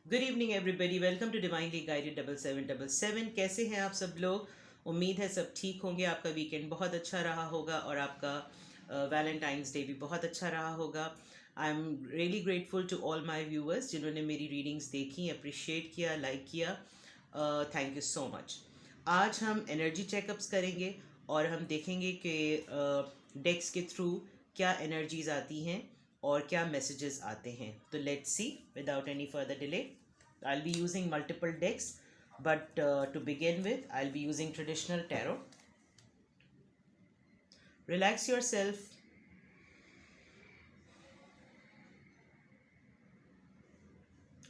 Good evening everybody, welcome to divinely guided 7777। कैसे हैं आप सब लोग? उम्मीद है सब ठीक होंगे। आपका वीकेंड बहुत अच्छा रहा होगा और आपका वैलेंटाइंस डे भी बहुत अच्छा रहा होगा। I am really grateful to all my viewers जिन्होंने मेरी रीडिंग्स देखी, अप्रिशिएट किया, लाइक किया। Thank you so much. आज हम एनर्जी चेकअप्स करेंगे और हम देखेंगे कि डेक्स के थ्रू क्या एनर्जीज आती हैं और क्या मैसेजेस आते हैं। तो let's see without any further delay. I'll be using multiple decks, but to begin with, I'll be using traditional tarot. Relax yourself.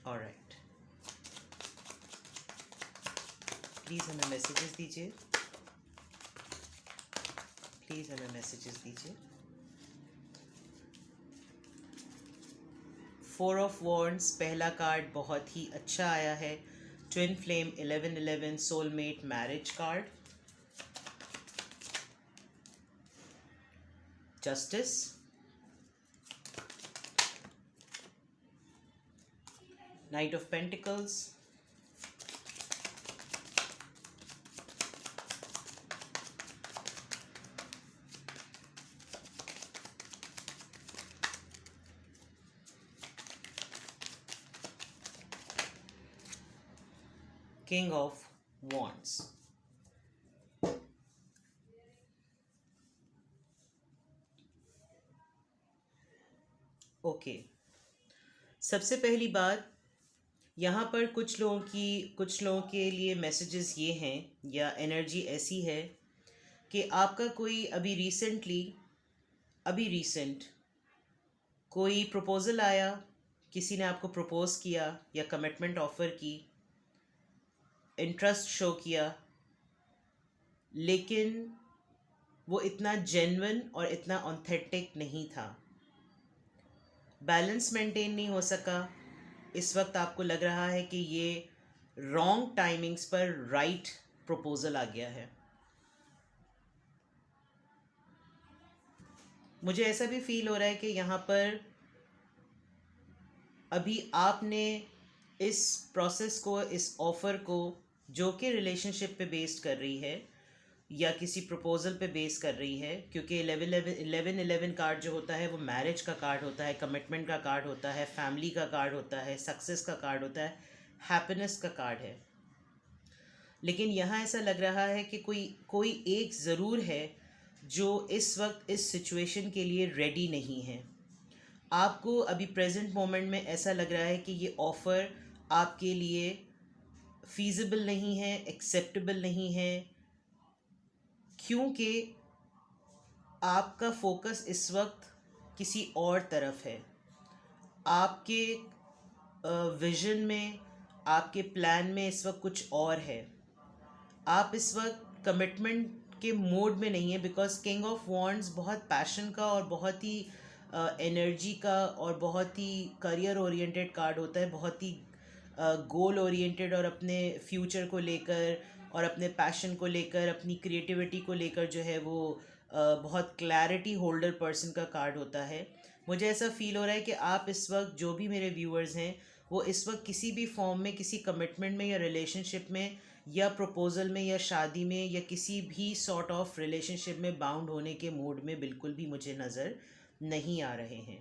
All right. Please हमें messages दीजिए. Please हमें messages दीजिए. फोर ऑफ वॉन्ड्स पहला card बहुत ही अच्छा आया है। Twin flame 1111 soulmate marriage card. Justice, night of pentacles, king of wands. Okay, सबसे पहली बात, यहाँ पर कुछ लोगों के लिए मैसेजेस ये हैं या एनर्जी ऐसी है कि आपका कोई अभी रीसेंट कोई प्रपोज़ल आया, किसी ने आपको प्रपोज़ किया या कमिटमेंट ऑफ़र की, इंटरेस्ट शो किया, लेकिन वो इतना जेन्युइन और इतना ऑथेंटिक नहीं था। बैलेंस मेंटेन नहीं हो सका। इस वक्त आपको लग रहा है कि ये रॉन्ग टाइमिंग्स पर राइट प्रपोज़ल आ गया है। मुझे ऐसा भी फील हो रहा है कि यहाँ पर अभी आपने इस प्रोसेस को, इस ऑफ़र को, जो कि रिलेशनशिप पे बेस्ड कर रही है या किसी प्रपोज़ल पे बेस कर रही है, क्योंकि 1111 कार्ड जो होता है वो मैरिज का कार्ड होता है, कमिटमेंट का कार्ड होता है, फैमिली का कार्ड होता है, सक्सेस का कार्ड होता है, हैप्पीनेस का कार्ड है। लेकिन यहाँ ऐसा लग रहा है कि कोई कोई एक ज़रूर है जो इस वक्त इस सिचुएशन के लिए रेडी नहीं है। आपको अभी प्रेजेंट मोमेंट में ऐसा लग रहा है कि ये ऑफ़र आपके लिए फीजिबल नहीं है, एक्सेप्टेबल नहीं है, क्योंकि आपका फोकस इस वक्त किसी और तरफ है। आपके विजन में, आपके प्लान में इस वक्त कुछ और है। आप इस वक्त कमिटमेंट के मोड में नहीं है, बिकॉज किंग ऑफ वॉन्ड्स बहुत पैशन का और बहुत ही एनर्जी का और बहुत ही करियर ओरिएंटेड कार्ड होता है, बहुत ही गोल ओरिएंटेड और अपने फ्यूचर को लेकर और अपने पैशन को लेकर, अपनी क्रिएटिविटी को लेकर जो है वो बहुत क्लैरिटी होल्डर पर्सन का कार्ड होता है। मुझे ऐसा फील हो रहा है कि आप इस वक्त, जो भी मेरे व्यूअर्स हैं, वो इस वक्त किसी भी फॉर्म में, किसी कमिटमेंट में या रिलेशनशिप में या प्रपोज़ल में या शादी में या किसी भी सॉर्ट ऑफ रिलेशनशिप में बाउंड होने के मूड में बिल्कुल भी मुझे नज़र नहीं आ रहे हैं।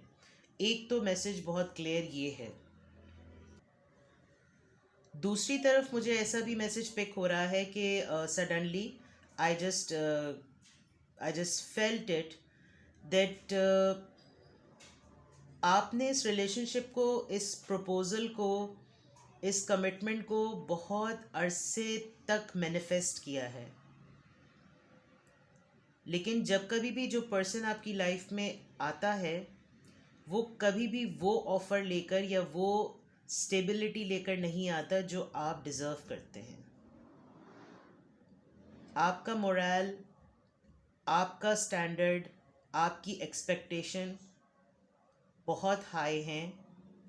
एक तो मैसेज बहुत क्लियर ये है। दूसरी तरफ मुझे ऐसा भी मैसेज पिक हो रहा है कि suddenly I just I just felt it that आपने इस रिलेशनशिप को, इस प्रपोज़ल को, इस कमिटमेंट को बहुत अरसे तक मैनिफेस्ट किया है। लेकिन जब कभी भी जो पर्सन आपकी लाइफ में आता है, वो कभी भी वो ऑफ़र लेकर या वो स्टेबिलिटी लेकर नहीं आता जो आप डिज़र्व करते हैं। आपका मोरल, आपका स्टैंडर्ड, आपकी एक्सपेक्टेशन बहुत हाई हैं,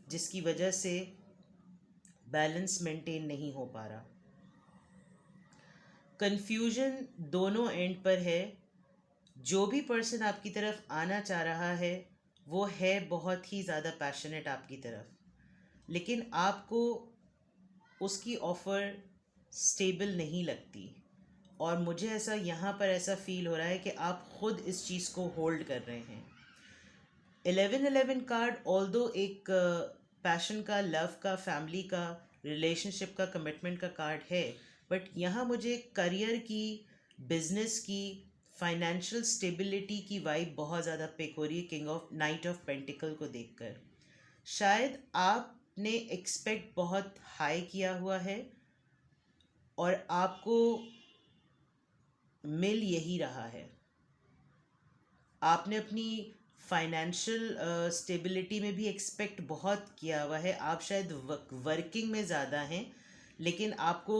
जिसकी वजह से बैलेंस मेंटेन नहीं हो पा रहा। कन्फ्यूजन दोनों एंड पर है। जो भी पर्सन आपकी तरफ आना चाह रहा है वो है बहुत ही ज़्यादा पैशनेट आपकी तरफ, लेकिन आपको उसकी ऑफ़र स्टेबल नहीं लगती, और मुझे ऐसा यहाँ पर ऐसा फील हो रहा है कि आप ख़ुद इस चीज़ को होल्ड कर रहे हैं। 1111 कार्ड ऑल्दो एक पैशन का, लव का, फैमिली का, रिलेशनशिप का, कमिटमेंट का कार्ड है, बट यहाँ मुझे करियर की, बिजनेस की, फाइनेंशियल स्टेबिलिटी की वाइब बहुत ज़्यादा पिक हो रही है king of night of pentacle को देखकर। शायद आपने एक्सपेक्ट बहुत हाई किया हुआ है और आपको मिल यही रहा है। आपने अपनी फाइनेंशियल स्टेबिलिटी में भी एक्सपेक्ट बहुत किया हुआ है। आप शायद वर्किंग में ज़्यादा हैं, लेकिन आपको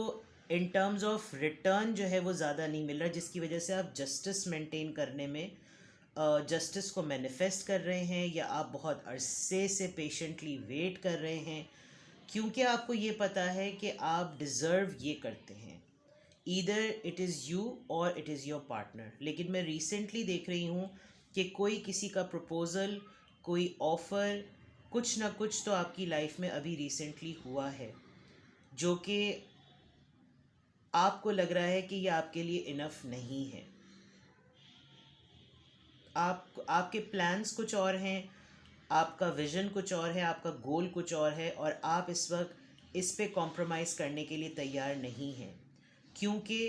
इन टर्म्स ऑफ रिटर्न जो है वो ज़्यादा नहीं मिल रहा, जिसकी वजह से आप जस्टिस मेंटेन करने में, जस्टिस को मैनिफेस्ट कर रहे हैं, या आप बहुत अरसे से पेशेंटली वेट कर रहे हैं, क्योंकि आपको ये पता है कि आप डिज़र्व ये करते हैं। ईदर इट इज़ यू और इट इज़ योर पार्टनर। लेकिन मैं रिसेंटली देख रही हूँ कि कोई किसी का प्रपोज़ल, कोई ऑफ़र, कुछ ना कुछ तो आपकी लाइफ में अभी रिसेंटली हुआ है, जो कि आपको लग रहा है कि ये आपके लिए इनफ नहीं है। आपके प्लान्स कुछ और हैं, आपका विज़न कुछ और है, आपका गोल कुछ और है, और आप इस वक्त इस पे कॉम्प्रोमाइज़ करने के लिए तैयार नहीं हैं, क्योंकि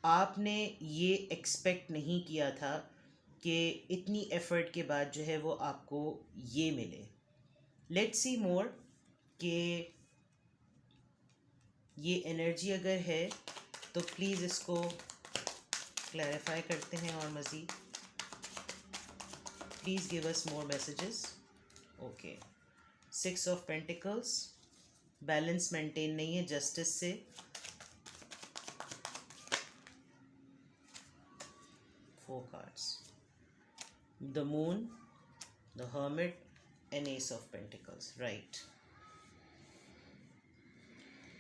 आपने ये एक्सपेक्ट नहीं किया था कि इतनी एफ़र्ट के बाद जो है वो आपको ये मिले। लेट्स सी मोर कि ये एनर्जी अगर है तो प्लीज़ इसको क्लैरिफाई करते हैं और मज़ीद। Please give us more messages. Okay, 6 of pentacles, balance maintain नहीं है जस्टिस से। Four cards, the moon, the hermit and ace of pentacles, right।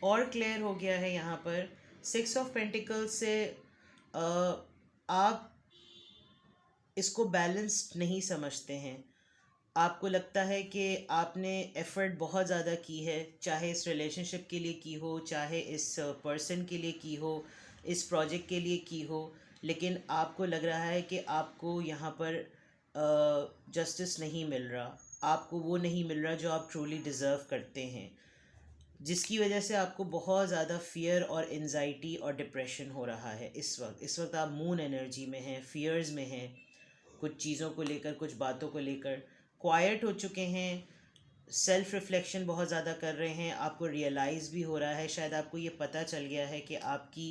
और क्लियर हो गया है यहाँ पर 6 ऑफ पेंटिकल्स से आप इसको बैलेंस्ड नहीं समझते हैं। आपको लगता है कि आपने एफ़र्ट बहुत ज़्यादा की है, चाहे इस रिलेशनशिप के लिए की हो, चाहे इस पर्सन के लिए की हो, इस प्रोजेक्ट के लिए की हो, लेकिन आपको लग रहा है कि आपको यहाँ पर जस्टिस नहीं मिल रहा, आपको वो नहीं मिल रहा जो आप ट्रूली डिज़र्व करते हैं, जिसकी वजह से आपको बहुत ज़्यादा फ़ियर और एंजाइटी और डिप्रेशन हो रहा है। इस वक्त आप मून एनर्जी में हैं, फ़ियर्स में हैं, कुछ चीज़ों को लेकर, कुछ बातों को लेकर क्वाइट हो चुके हैं, सेल्फ़ रिफ़्लेक्शन बहुत ज़्यादा कर रहे हैं। आपको रियलाइज़ भी हो रहा है, शायद आपको ये पता चल गया है कि आपकी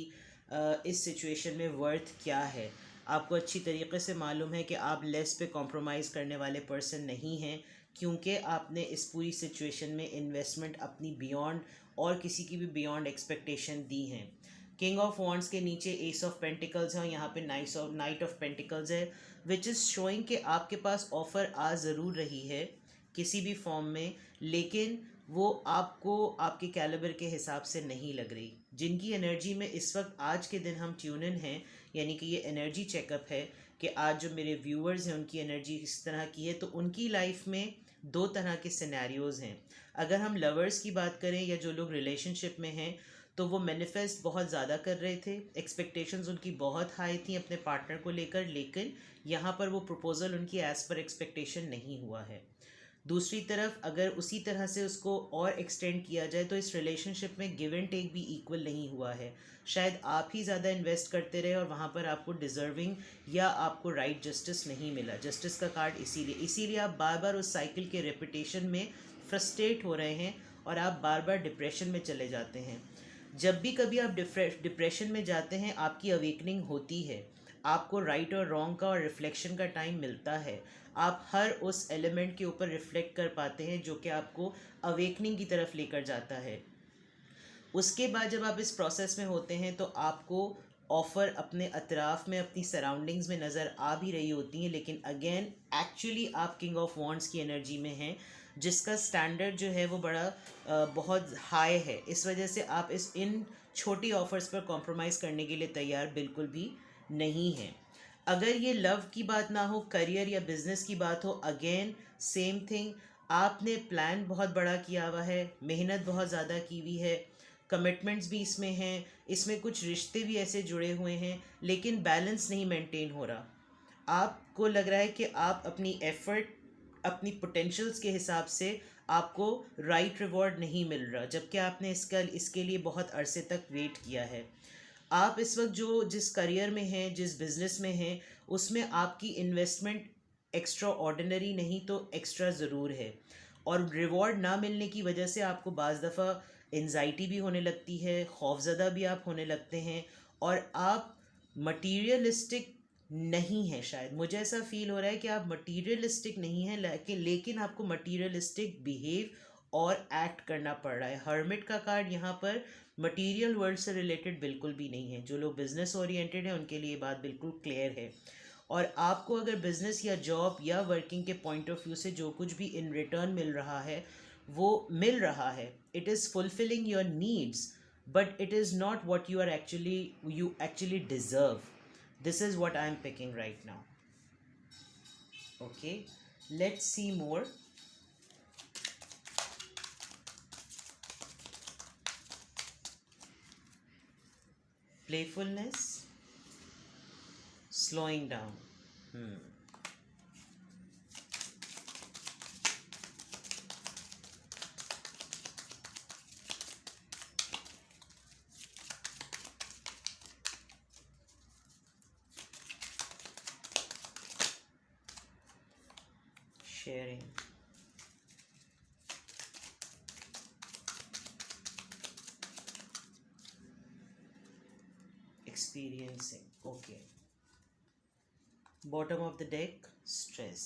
इस सिचुएशन में वर्थ क्या है। आपको अच्छी तरीके से मालूम है कि आप लेस पे कॉम्प्रोमाइज़ करने वाले पर्सन नहीं हैं, क्योंकि आपने इस पूरी सिचुएशन में इन्वेस्टमेंट अपनी बियॉन्ड और किसी की भी बियॉन्ड एक्सपेक्टेशन दी हैं। किंग ऑफ वॉन्ड्स के नीचे एस ऑफ पेंटिकल्स है और यहाँ पे नाइट ऑफ पेंटिकल्स है, विच इज़ शोइंग कि आपके पास ऑफ़र आ ज़रूर रही है किसी भी फॉर्म में, लेकिन वो आपको आपके कैलिबर के हिसाब से नहीं लग रही। जिनकी एनर्जी में इस वक्त आज के दिन हम ट्यून इन हैं, यानी कि ये एनर्जी चेकअप है कि आज जो मेरे व्यूअर्स हैं उनकी एनर्जी इस तरह की है, तो उनकी लाइफ में दो तरह के सिनेरियोज़ हैं। अगर हम लवर्स की बात करें या जो लोग रिलेशनशिप में हैं, तो वो मैनिफेस्ट बहुत ज़्यादा कर रहे थे, एक्सपेक्टेशंस उनकी बहुत हाई थी अपने पार्टनर को लेकर, लेकिन यहाँ पर वो प्रपोज़ल उनकी एज़ पर एक्सपेक्टेशन नहीं हुआ है। दूसरी तरफ अगर उसी तरह से उसको और एक्सटेंड किया जाए तो इस रिलेशनशिप में गिव एंड टेक भी इक्वल नहीं हुआ है। शायद आप ही ज़्यादा इन्वेस्ट करते रहे और वहाँ पर आपको डिज़र्विंग या आपको राइट जस्टिस नहीं मिला। जस्टिस का कार्ड इसीलिए आप बार बार उस साइकिल के रेपिटेशन में फ्रस्ट्रेट हो रहे हैं और आप बार बार डिप्रेशन में चले जाते हैं। जब भी कभी आप डिप्रेशन में जाते हैं, आपकी अवेकनिंग होती है, आपको राइट और रॉन्ग का और रिफ्लेक्शन का टाइम मिलता है। आप हर उस एलिमेंट के ऊपर रिफ्लेक्ट कर पाते हैं जो कि आपको अवेकनिंग की तरफ लेकर जाता है। उसके बाद जब आप इस प्रोसेस में होते हैं तो आपको ऑफ़र अपने अतराफ़ में, अपनी सराउंडिंग्स में नज़र आ भी रही होती हैं, लेकिन अगेन एक्चुअली आप किंग ऑफ वॉन्ड्स की एनर्जी में हैं, जिसका स्टैंडर्ड जो है वो बहुत हाई है। इस वजह से आप इन छोटी ऑफ़र्स पर कॉम्प्रोमाइज़ करने के लिए तैयार बिल्कुल भी नहीं हैं। अगर ये लव की बात ना हो, करियर या बिज़नेस की बात हो, अगेन सेम थिंग। आपने प्लान बहुत बड़ा किया हुआ है, मेहनत बहुत ज़्यादा की हुई है, कमिटमेंट्स भी इसमें हैं, इसमें कुछ रिश्ते भी ऐसे जुड़े हुए हैं, लेकिन बैलेंस नहीं मेंटेन हो रहा। आपको लग रहा है कि आप अपनी एफर्ट, अपनी पोटेंशियल्स के हिसाब से आपको राइट रिवॉर्ड नहीं मिल रहा, जबकि आपने इसके लिए बहुत अरसे तक वेट किया है। आप इस वक्त जो जिस करियर में हैं, जिस बिज़नेस में हैं, उसमें आपकी इन्वेस्टमेंट एक्स्ट्रा ऑर्डिनरी नहीं तो एक्स्ट्रा ज़रूर है। और रिवॉर्ड ना मिलने की वजह से आपको बाज़ दफ़ा एंजाइटी भी होने लगती है, खौफज़दा भी आप होने लगते हैं, और आप मटीरियलिस्टिक नहीं है। शायद मुझे ऐसा फील हो रहा है कि आप मटीरियलिस्टिक नहीं हैं, लेकिन आपको मटीरियलिस्टिक बिहेव और एक्ट करना पड़ रहा है। हर्मिट का कार्ड यहाँ पर मटेरियल वर्ल्ड से रिलेटेड बिल्कुल भी नहीं है। जो लोग बिजनेस ओरिएंटेड हैं उनके लिए बात बिल्कुल क्लियर है। और आपको अगर बिजनेस या जॉब या वर्किंग के पॉइंट ऑफ व्यू से जो कुछ भी इन रिटर्न मिल रहा है, वो मिल रहा है, it is fulfilling your needs, but it is not what you actually deserve. This is what I'm picking right now. Okay, let's see more. Playfulness, slowing down. Sharing. Experiencing. Okay. Bottom of the deck, stress.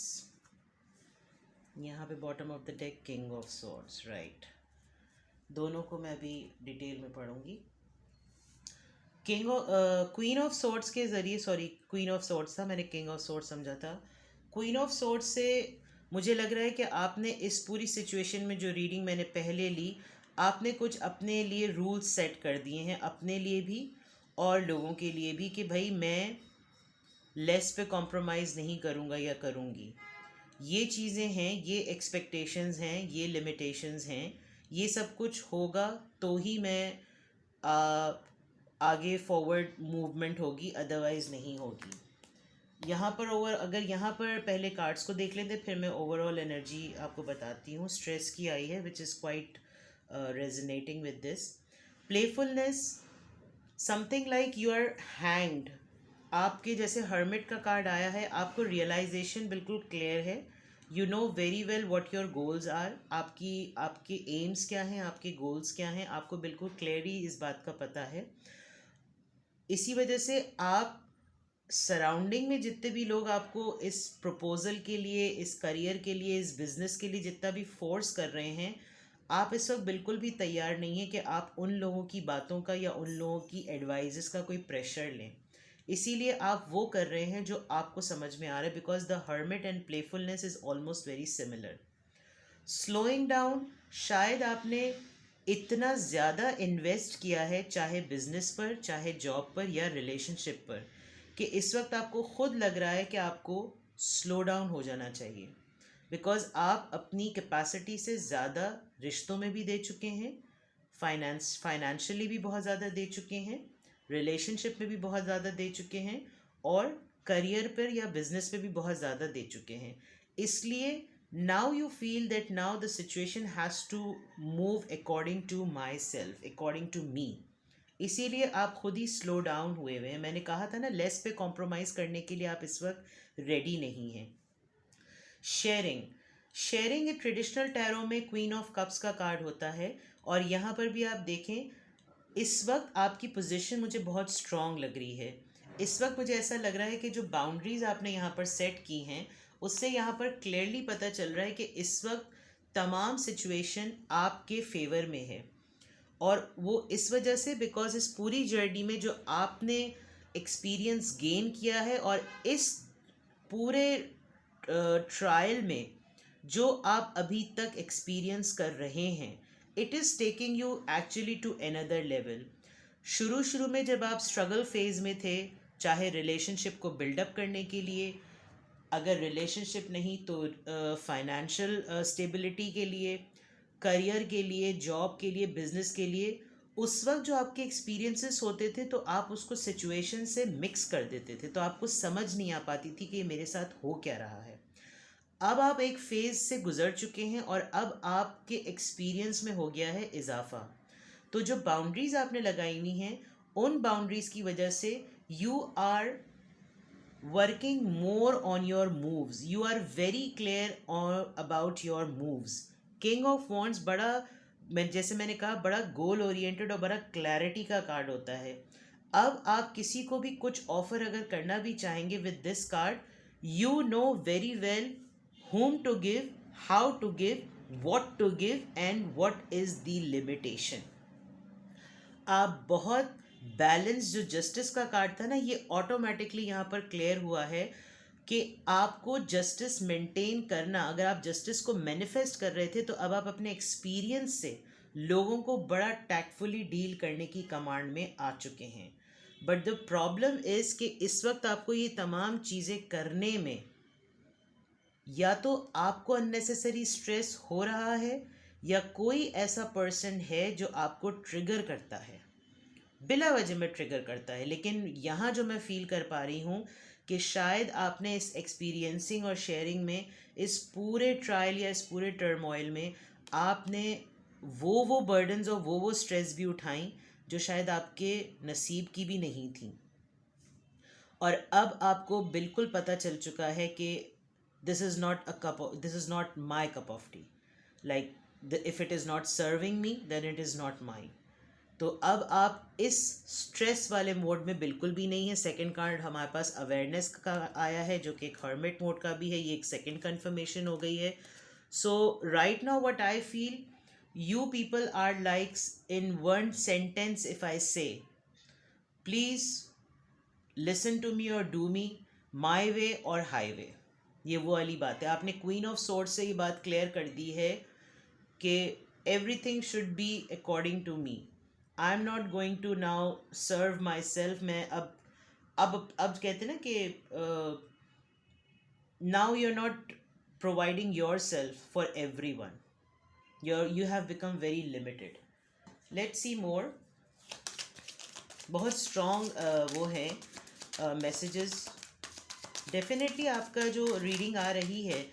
यहाँ पे bottom of the deck king of swords, right. दोनों को मैं अभी detail में पढ़ूंगी। Queen of swords के ज़रिए, sorry queen of swords था, मैंने किंग ऑफ सॉर्ड्स समझा था। क्वीन ऑफ सॉर्ड्स से मुझे लग रहा है कि आपने इस पूरी सिचुएशन में, जो रीडिंग मैंने पहले ली, आपने कुछ अपने लिए रूल्स सेट कर दिए हैं, अपने लिए भी और लोगों के लिए भी, कि भाई मैं लेस पे कॉम्प्रोमाइज़ नहीं करूँगा या करूँगी। ये चीज़ें हैं, ये एक्सपेक्टेशंस हैं, ये लिमिटेशंस हैं, ये सब कुछ होगा तो ही मैं आगे फॉरवर्ड मूवमेंट होगी, अदरवाइज़ नहीं होगी। यहाँ पर अगर यहाँ पर पहले कार्ड्स को देख लेते, फिर मैं ओवरऑल एनर्जी आपको बताती हूँ। स्ट्रेस की आई है, which is quite resonating with this. Playfulness, something like you are hanged. आपके जैसे हर्मिट का कार्ड आया है, आपको रियलाइजेशन बिल्कुल क्लियर है, you know very well what your goals are. आपके एम्स क्या हैं, आपके गोल्स क्या हैं, आपको बिल्कुल क्लियरली इस बात का पता है। इसी वजह से आप सराउंडिंग में जितने भी लोग आपको इस प्रपोजल के लिए, इस करियर के लिए, इस बिज़नेस के लिए जितना भी फोर्स कर रहे हैं, आप इस वक्त बिल्कुल भी तैयार नहीं है कि आप उन लोगों की बातों का या उन लोगों की एडवाइजेस का कोई प्रेशर लें। इसीलिए आप वो कर रहे हैं जो आपको समझ में आ रहा है, because the hermit and playfulness is almost very similar. Slowing down, शायद आपने इतना ज़्यादा इन्वेस्ट किया है, चाहे बिजनेस पर, चाहे जॉब पर या रिलेशनशिप पर, कि इस वक्त आपको खुद लग रहा है कि आपको स्लो डाउन हो जाना चाहिए, बिकॉज आप अपनी कैपेसिटी से ज़्यादा रिश्तों में भी दे चुके हैं, फाइनेंशियली भी बहुत ज़्यादा दे चुके हैं, रिलेशनशिप में भी बहुत ज़्यादा दे चुके हैं, और करियर पर या बिजनेस पे भी बहुत ज़्यादा दे चुके हैं। इसलिए now you feel that now the situation has to move according to my self, according to me. इसीलिए आप खुद ही स्लो डाउन हुए हैं। मैंने कहा था ना, लेस पे कॉम्प्रोमाइज़ करने के लिए आप इस वक्त रेडी नहीं हैं। शेयरिंग, शेयरिंग एक ट्रेडिशनल टैरो में क्वीन ऑफ कप्स का कार्ड होता है, और यहाँ पर भी आप देखें, इस वक्त आपकी पोजीशन मुझे बहुत स्ट्रांग लग रही है। इस वक्त मुझे ऐसा लग रहा है कि जो बाउंड्रीज आपने यहाँ पर सेट की हैं, उससे यहाँ पर क्लियरली पता चल रहा है कि इस वक्त तमाम सिचुएशन आपके फेवर में है। और वो इस वजह से, बिकॉज इस पूरी जर्नी में जो आपने एक्सपीरियंस गेन किया है, और इस पूरे ट्रायल में जो आप अभी तक एक्सपीरियंस कर रहे हैं, it is taking you actually to another level. शुरू में जब आप स्ट्रगल फेज में थे, चाहे रिलेशनशिप को बिल्डअप करने के लिए, अगर रिलेशनशिप नहीं तो फाइनेंशियल स्टेबिलिटी के लिए, करियर के लिए, जॉब के लिए, बिजनेस के लिए, उस वक्त जो आपके एक्सपीरियंसेस होते थे तो आप उसको सिचुएशन से मिक्स कर देते थे, तो आपको समझ नहीं आ पाती थी कि ये मेरे साथ हो क्या रहा है। अब आप एक फेज़ से गुजर चुके हैं और अब आपके एक्सपीरियंस में हो गया है इजाफा। तो जो बाउंड्रीज़ आपने लगाई हुई हैं, उन बाउंड्रीज़ की वजह से you are working more on your moves, you are very clear about your moves. King of wands बड़ा, मैं जैसे मैंने कहा, बड़ा गोल ओरिएंटेड और बड़ा क्लैरिटी का कार्ड होता है। अब आप किसी को भी कुछ ऑफर अगर करना भी चाहेंगे with this card, you know very well whom to give, how to give, what to give and what is the limitation। आप बहुत बैलेंस, जो जस्टिस का कार्ड था ना, ये ऑटोमेटिकली यहाँ पर क्लियर हुआ है कि आपको जस्टिस मेंटेन करना, अगर आप जस्टिस को मैनिफेस्ट कर रहे थे तो अब आप अपने एक्सपीरियंस से लोगों को बड़ा टैक्टफुली डील करने की कमांड में आ चुके हैं। बट द प्रॉब्लम इज़ कि इस वक्त आपको ये तमाम चीज़ें करने में या तो आपको अननेसेसरी स्ट्रेस हो रहा है या कोई ऐसा पर्सन है जो आपको ट्रिगर करता है, बिला वजह में ट्रिगर करता है। लेकिन यहाँ जो मैं फील कर पा रही हूँ कि शायद आपने इस एक्सपीरियंसिंग और शेयरिंग में, इस पूरे ट्रायल या इस पूरे टर्मोइल में, आपने वो बर्डन्स और वो स्ट्रेस भी उठाई जो शायद आपके नसीब की भी नहीं थी। और अब आपको बिल्कुल पता चल चुका है कि this is not my cup of tea, like if it is not serving me then it is not mine। तो अब आप इस स्ट्रेस वाले मोड में बिल्कुल भी नहीं है। सेकंड कार्ड हमारे पास अवेयरनेस का आया है जो कि एक हर्मिट मोड का भी है, ये एक सेकंड कंफर्मेशन हो गई है। So right now what I feel, you people are like, in one sentence if I say, please listen to me or do me, my way or highway। ये वो वाली बात है। आपने क्वीन ऑफ सोर्ड से ये बात क्लियर कर दी है कि everything should be according to me, I am not going to now serve my self. मैं अब कहते हैं ना कि now you are not providing your self for everyone, you have become very limited। let's see more। बहुत strong वो है messages. Definitely आपका जो रीडिंग आ रही है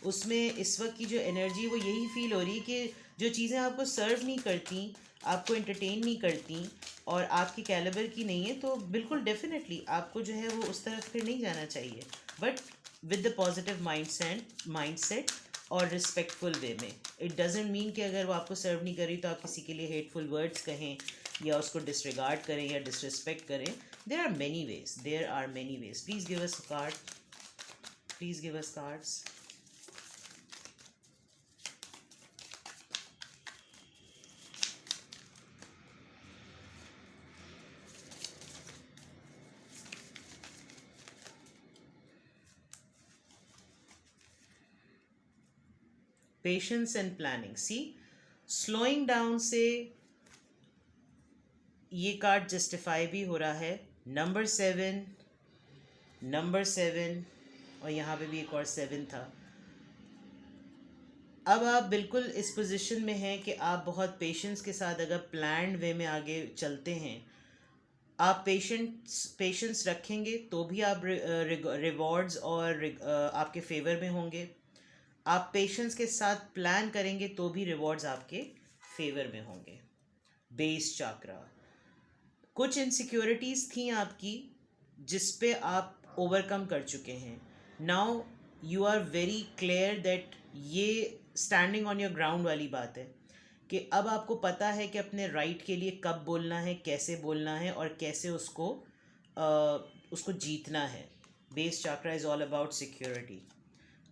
उसमें इस वक्त की जो एनर्जी वो यही फील हो रही है कि जो चीज़ें आपको सर्व नहीं करती, आपको एंटरटेन नहीं करती और आपकी कैलिबर की नहीं है, तो बिल्कुल डेफिनेटली आपको जो है वो उस तरफ फिर नहीं जाना चाहिए, but with the positive mindset और रिस्पेक्टफुल वे में। इट डजेंट मीन कि अगर वो आपको सर्व नहीं कर रही तो आप किसी के लिए हेटफुल वर्ड्स कहें या उसको डिसरिगार्ड करें या डिसरिस्पेक्ट करें। There are many ways. Please give us card, please give us cards. Patience and planning. See, slowing down से ये कार्ड जस्टिफाई भी हो रहा है। नंबर 7 और यहाँ पे भी एक और 7 था। अब आप बिल्कुल इस पोजीशन में हैं कि आप बहुत पेशेंस के साथ अगर प्लान्ड वे में आगे चलते हैं, आप पेशेंस रखेंगे तो भी आप रिवॉर्ड्स और आपके फेवर में होंगे। आप पेशेंस के साथ प्लान करेंगे तो भी रिवॉर्ड्स आपके फेवर में होंगे। बेस चाक्रा, कुछ इनसिक्योरिटीज़ थी आपकी जिस पे आप ओवरकम कर चुके हैं। Now you are very clear that, ये स्टैंडिंग ऑन योर ग्राउंड वाली बात है कि अब आपको पता है कि अपने राइट के लिए कब बोलना है, कैसे बोलना है और कैसे उसको जीतना है। Base chakra is all about security,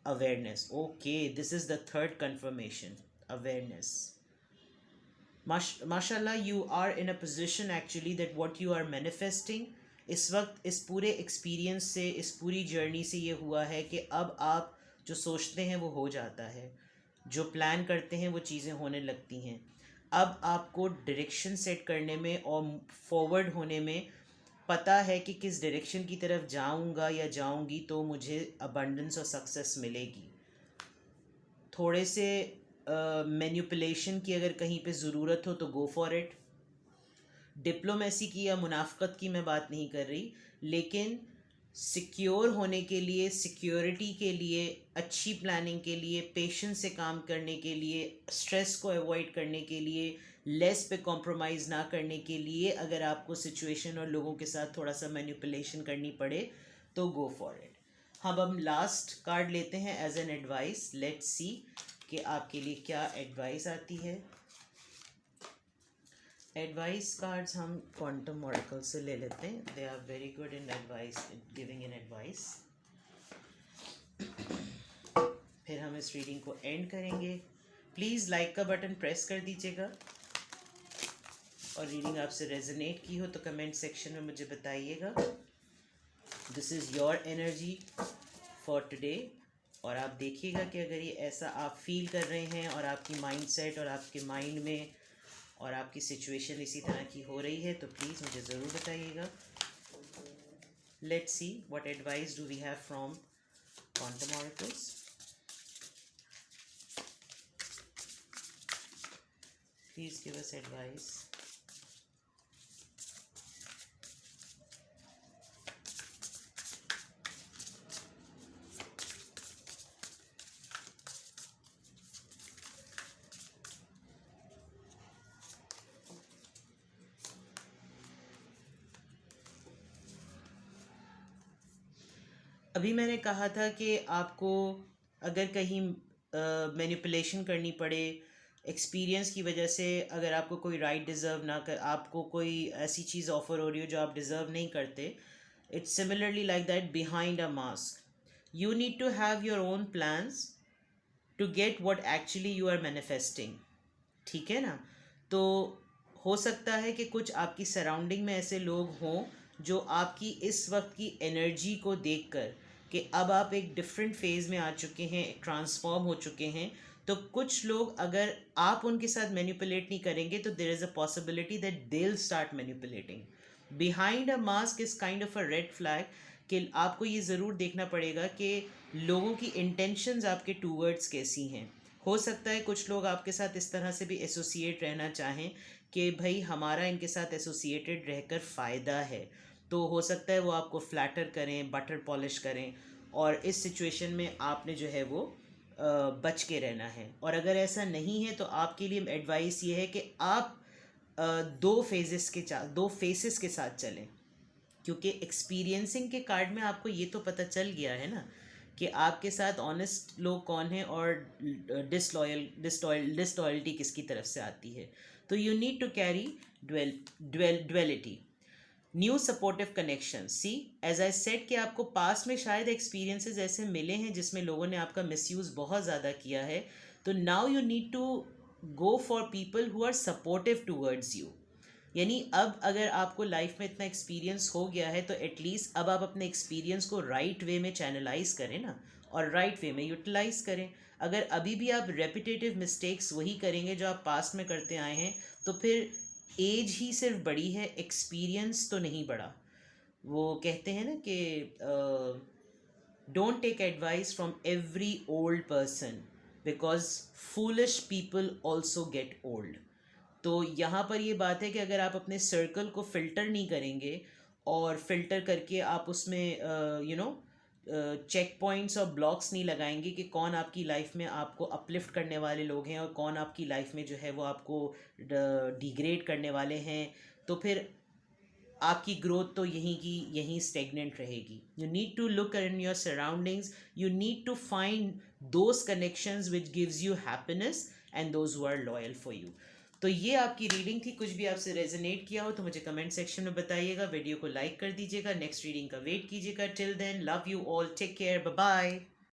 awareness। okay, this is the third confirmation, awareness। माशाल्लाह, you are in a position actually that what you are manifesting इस वक्त, इस पूरे एक्सपीरियंस से, इस पूरी जर्नी से ये हुआ है कि अब आप जो सोचते हैं वो हो जाता है, जो प्लान करते हैं वो चीज़ें होने लगती हैं। अब आपको डायरेक्शन सेट करने में और फॉरवर्ड होने में पता है कि किस डायरेक्शन की तरफ जाऊंगा या जाऊंगी तो मुझे अबंडेंस और सक्सेस मिलेगी। थोड़े से मैनिपुलेशन की अगर कहीं पे ज़रूरत हो तो गो फॉर इट। डिप्लोमेसी की या मुनाफ़क़त की मैं बात नहीं कर रही, लेकिन सिक्योर होने के लिए, सिक्योरिटी के लिए, अच्छी प्लानिंग के लिए, पेशेंस से काम करने के लिए, स्ट्रेस को अवॉइड करने के लिए, लेस पे कॉम्प्रोमाइज़ ना करने के लिए, अगर आपको सिचुएशन और लोगों के साथ थोड़ा सा मैनिपुलेशन करनी पड़े तो गो फॉर इट। हम लास्ट कार्ड लेते हैं as an advice. Let's see कि आपके लिए क्या एडवाइस आती है। एडवाइस कार्ड्स हम क्वांटम ऑरेकल से ले लेते हैं। They are very good in advice, giving in advice. फिर हम इस रीडिंग को एंड करेंगे। प्लीज़ लाइक का बटन प्रेस कर दीजिएगा, और रीडिंग आपसे रेजोनेट की हो तो कमेंट सेक्शन में मुझे बताइएगा। This is your energy for today. और आप देखिएगा कि अगर ये ऐसा आप फील कर रहे हैं और आपकी माइंडसेट और आपके माइंड में और आपकी सिचुएशन इसी तरह की हो रही है तो प्लीज़ मुझे ज़रूर बताइएगा। Let's see what advice do we have from quantum oracles. Please give us advice. अभी मैंने कहा था कि आपको अगर कहीं मैनिपुलेशन करनी पड़े एक्सपीरियंस की वजह से, अगर आपको कोई राइट डिज़र्व ना कर, आपको कोई ऐसी चीज़ ऑफ़र हो रही हो जो आप डिज़र्व नहीं करते, it's similarly like that behind a mask. You need to have your own plans to get what actually you are manifesting. ठीक है ना? तो हो सकता है कि कुछ आपकी सराउंडिंग में ऐसे लोग हों जो आपकी इस वक्त की एनर्जी को देखकर कि अब आप एक डिफरेंट फेज़ में आ चुके हैं, ट्रांसफॉर्म हो चुके हैं, तो कुछ लोग अगर आप उनके साथ मैनिपुलेट नहीं करेंगे तो there is a possibility that they will start manipulating. Behind a mask is kind of a red flag कि आपको ये ज़रूर देखना पड़ेगा कि लोगों की इंटेंशंस आपके टूवर्ड्स कैसी हैं। हो सकता है कुछ लोग आपके साथ इस तरह से भी एसोसिएट रहना चाहें कि भाई हमारा इनके साथ एसोसिएटेड रहकर फ़ायदा है, तो हो सकता है वो आपको फ्लैटर करें, बटर पॉलिश करें, और इस सिचुएशन में आपने जो है वो बच के रहना है। और अगर ऐसा नहीं है तो आपके लिए एडवाइस ये है कि आप दो फेसेस के साथ चलें, क्योंकि एक्सपीरियंसिंग के कार्ड में आपको ये तो पता चल गया है ना कि आपके साथ ऑनेस्ट लोग कौन हैं और डिसलॉयल्टी किसकी तरफ से आती है। तो you need to carry duality, new supportive connection. See as I said कि आपको पास में शायद एक्सपीरियंसेस ऐसे मिले हैं जिसमें लोगों ने आपका मिसयूज़ बहुत ज़्यादा किया है, तो now you need to go for people who are supportive towards you. यानी अब अगर आपको लाइफ में इतना एक्सपीरियंस हो गया है तो एटलीस्ट अब आप अपने एक्सपीरियंस को राइट वे में चैनलाइज करें ना, और राइट वे में यूटिलाइज करें। अगर अभी भी आप रेपिटेटिव मिस्टेक्स वही करेंगे जो आप पास्ट में करते आए हैं, तो फिर एज ही सिर्फ बड़ी है, एक्सपीरियंस तो नहीं बढ़ा। वो कहते हैं ना कि don't take advice from every old person because foolish people also get old. तो यहाँ पर ये बात है कि अगर आप अपने सर्कल को फ़िल्टर नहीं करेंगे और फ़िल्टर करके आप उसमें चेक पॉइंट्स और ब्लॉक्स नहीं लगाएंगे कि कौन आपकी लाइफ में आपको अपलिफ्ट करने वाले लोग हैं और कौन आपकी लाइफ में जो है वो आपको डिग्रेड करने वाले हैं, तो फिर आपकी ग्रोथ तो यहीं की यहीं स्टेगनेंट रहेगी। You need to look in your surroundings, you need to find those connections which gives you happiness and those who are loyal for you. तो ये आपकी रीडिंग थी। कुछ भी आपसे रेजोनेट किया हो तो मुझे कमेंट सेक्शन में बताइएगा, वीडियो को लाइक कर दीजिएगा, नेक्स्ट रीडिंग का वेट कीजिएगा। Till then, love you all, take care, bye bye.